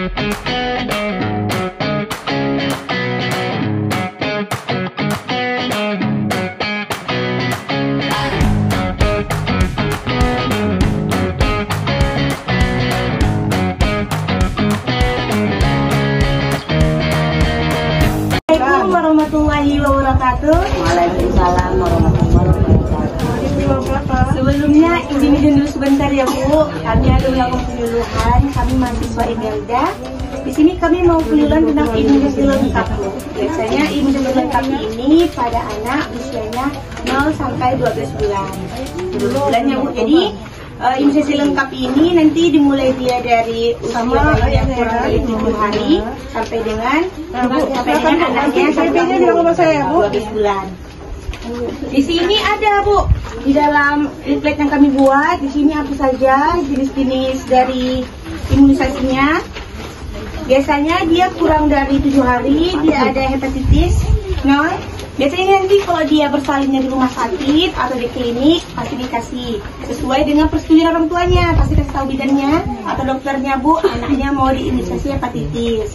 Warahmatullahi wabarakatuh. Waalaikumsalam warahmatullahi wabarakatuh. Sebelumnya izin dulu sebentar ya Bu. Kami ada melakukan penyuluhan. Kami mahasiswa Imelda. Di sini kami mau penyuluhan tentang imunisasi lengkap Bu. Biasanya imunisasi lengkap ini pada anak usianya 0 sampai 12 bulan. 12 bulannya Bu. Jadi imunisasi lengkap ini nanti dimulai dia dari usia bayinya kurang dari 7 hari sampai dengan anaknya sampai 12 bulan. Di sini ada Bu, di dalam leaflet yang kami buat, di sini apa saja jenis-jenis dari imunisasinya. Biasanya dia kurang dari 7 hari, dia ada hepatitis. Biasanya nanti kalau dia bersalinnya di rumah sakit atau di klinik pasti dikasih sesuai dengan persetujuan orang tuanya, pasti kasih tahu bidannya atau dokternya Bu, anaknya mau diimunisasi hepatitis.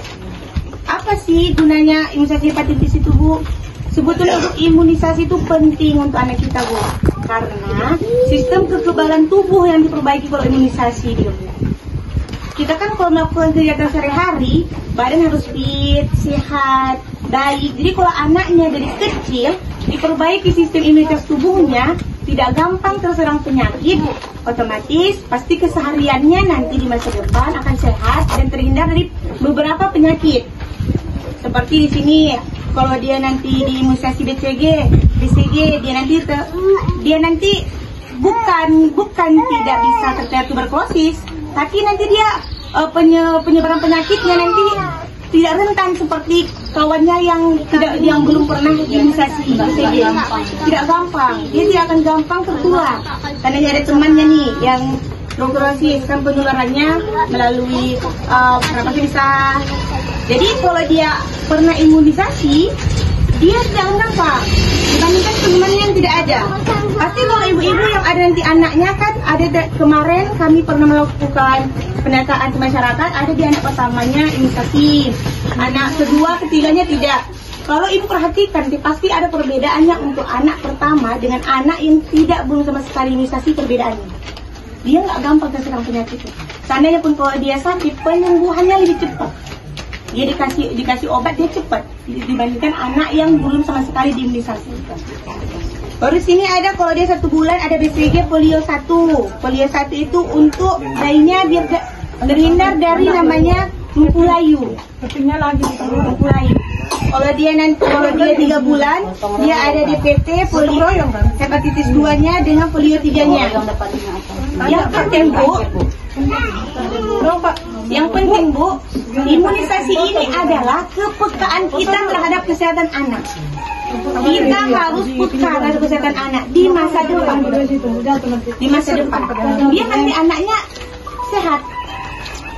Apa sih gunanya imunisasi hepatitis itu Bu? Sebetulnya untuk imunisasi itu penting untuk anak kita Bu, karena sistem kekebalan tubuh yang diperbaiki kalau imunisasi dia Bu. Kita kan kalau melakukan kegiatan sehari-hari, badan harus fit, sehat, baik. Jadi kalau anaknya dari kecil diperbaiki sistem imunitas tubuhnya, tidak gampang terserang penyakit, otomatis pasti kesehariannya nanti di masa depan akan sehat dan terhindar dari beberapa penyakit. Seperti di sini, kalau dia nanti diimunisasi BCG, dia nanti bukan tidak bisa terkena tuberkulosis, tapi nanti dia penyebaran penyakitnya nanti tidak rentan seperti kawannya yang belum pernah imunisasi BCG. Tidak gampang, dia tidak akan gampang tertular karena ada temannya nih yang tuberkulosis, kan penularannya melalui pernapasan. Jadi kalau dia pernah imunisasi, dia tidak gampang dibandingkan teman yang tidak ada. Pasti kalau ibu-ibu yang ada nanti anaknya kan ada kemarin kami pernah melakukan pendataan ke masyarakat, ada di anak pertamanya imunisasi, anak kedua, ketiganya tidak. Kalau ibu perhatikan, pasti ada perbedaannya untuk anak pertama dengan anak yang tidak belum sama sekali imunisasi, perbedaannya. Dia nggak gampang terserang penyakit. Seandainya pun kalau dia sakit, penyembuhannya lebih cepat. Dia dikasih obat, dia cepat dibandingkan anak yang belum sama sekali diimunisasi. Baru sini ada kalau dia 1 bulan ada BCG polio 1. Polio 1 itu untuk bayinya biar terhindar dari namanya mumpulayu. Mumpulayu. Kalau dia 3 bulan, dia ada DPT polio hepatitis 2-nya dengan polio 3-nya. Yang penting Bu, imunisasi ini adalah kepekaan kita terhadap kesehatan anak. Kita harus peka terhadap kesehatan anak di masa depan. Dia nanti anaknya sehat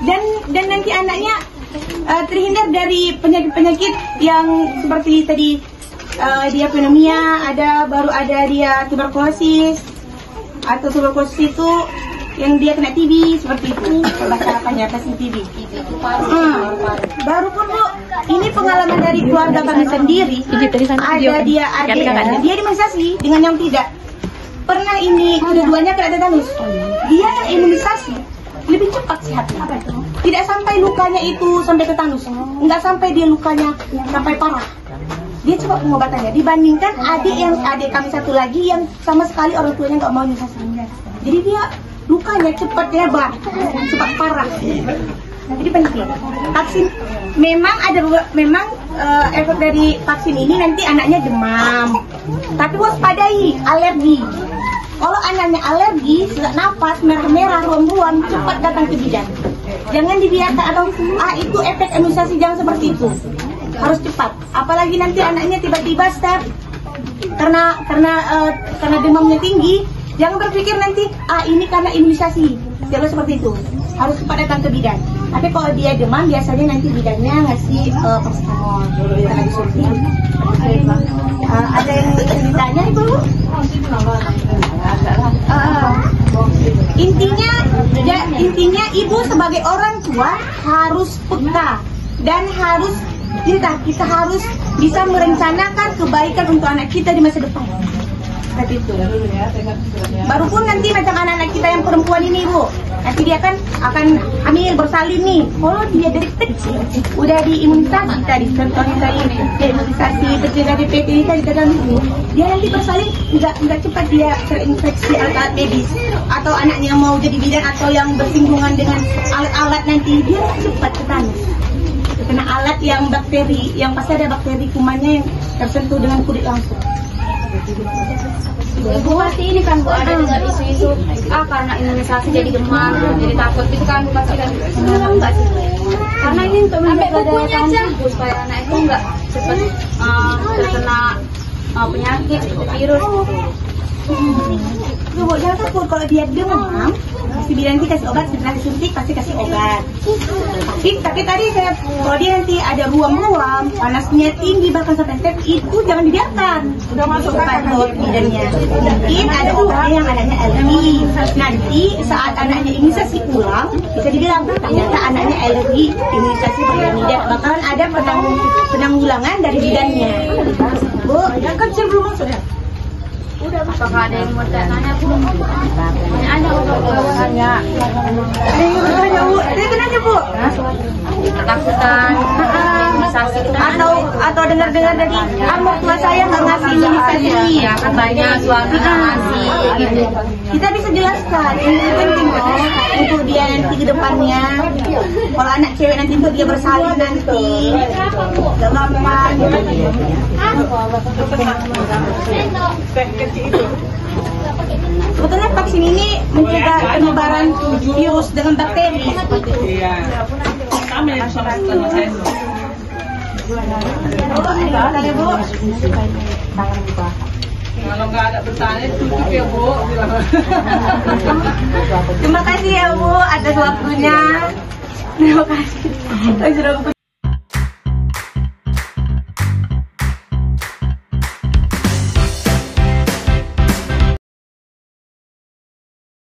dan nanti anaknya terhindar dari penyakit-penyakit yang seperti tadi dia pneumonia, baru ada dia tuberkulosis, atau tuberkulosis itu yang dia kena TB seperti itu. Bahasa apanya pasti TB. Baru pun Bu, ini pengalaman dari keluarga kami sendiri. Ada dia imunisasi dengan yang tidak pernah, ini keduanya kena tetanus. Dia imunisasi lebih cepat sehatnya. Tidak sampai lukanya itu sampai tetanus, nggak sampai dia lukanya sampai parah. Dia cepat pengobatannya dibandingkan adik kami satu lagi yang sama sekali orang tuanya nggak mau imunisasi. Jadi dia lukanya cepat lebar, cepat parah. Jadi penting. Vaksin memang efek dari vaksin ini nanti anaknya demam. Tapi waspadai alergi. Kalau anaknya alergi, sesak napas, merah-merah, ruam-ruam, cepat datang ke bidan. Jangan dibiarkan atau itu efek imunisasi, jangan seperti itu. Harus cepat. Apalagi nanti anaknya tiba-tiba start karena demamnya tinggi. Jangan berpikir nanti, ini karena imunisasi. Jangan seperti itu. Harus cepat datang ke bidan. Tapi kalau dia demam, biasanya nanti bidannya ngasih paracetamol. Kita disuntik. Ada yang ditanya itu? Intinya ibu sebagai orang tua harus peka dan harus kita harus bisa merencanakan kebaikan untuk anak kita di masa depan. Seperti itu. Baru pun nanti macam anak-anak kita yang perempuan ini, Bu. Nanti dia kan akan hamil bersalin nih. Kalau dia dari kecil udah diimunisasi tadi, contohnya tadi imunisasi tercegah DPT tadi dalam itu, dia nanti bersalin nggak cepat dia terinfeksi alat-alat medis, atau anaknya mau jadi bidan atau yang bersinggungan dengan alat-alat nanti dia cepat tetanus. Kena alat yang bakteri, yang pasti ada bakteri kumannya yang tersentuh dengan kulit langsung. Bu, pasti ini kan Bu ada dengar isu-isu karena imunisasi jadi demam, jadi takut gitu kan Bu pasti kan. Enggak sih. Karena ini untuk menjaga daya tahan tubuh supaya anak itu enggak cepat terkena penyakit virus. Bu, jangan takut kalau dia demam, pasti dia nanti kasih obat, setelah disuntik pasti kasih obat. Tapi tadi kalau dia nanti ada ruam-ruam, panasnya tinggi bahkan sampai step, itu jangan dibiarkan. Udah masuk ke bidannya. Mungkin ada obatnya yang anaknya alergi. Nanti saat anaknya imunisasi ulang, bisa dibilang ternyata anaknya alergi imunisasi bidan. Bakalan ada penanggulangan dari bidannya. Bu, yang kecil belum masuk ya? Apakah ada yang mau tanya Bu? Ada Tanya. Tanya Bu. Kenapa Bu? Ketakutan imunisasi atau dengar-dengar dari mertua saya nggak ngasih imunisasi. Ya kan banyak suami nggak ngasih gitu. Kita bisa jelaskan ini penting untuk dia nanti ke depannya. Kalau anak cewek nanti untuk dia bersalin nanti nggak gampang. Sebetulnya vaksin ini mencegah penyebaran virus dengan bakteri. Iya. Sama ya sama saya. Kalau nggak ada bertanya tutup ya Bu. Terima kasih ya Bu atas waktunya. Terima kasih.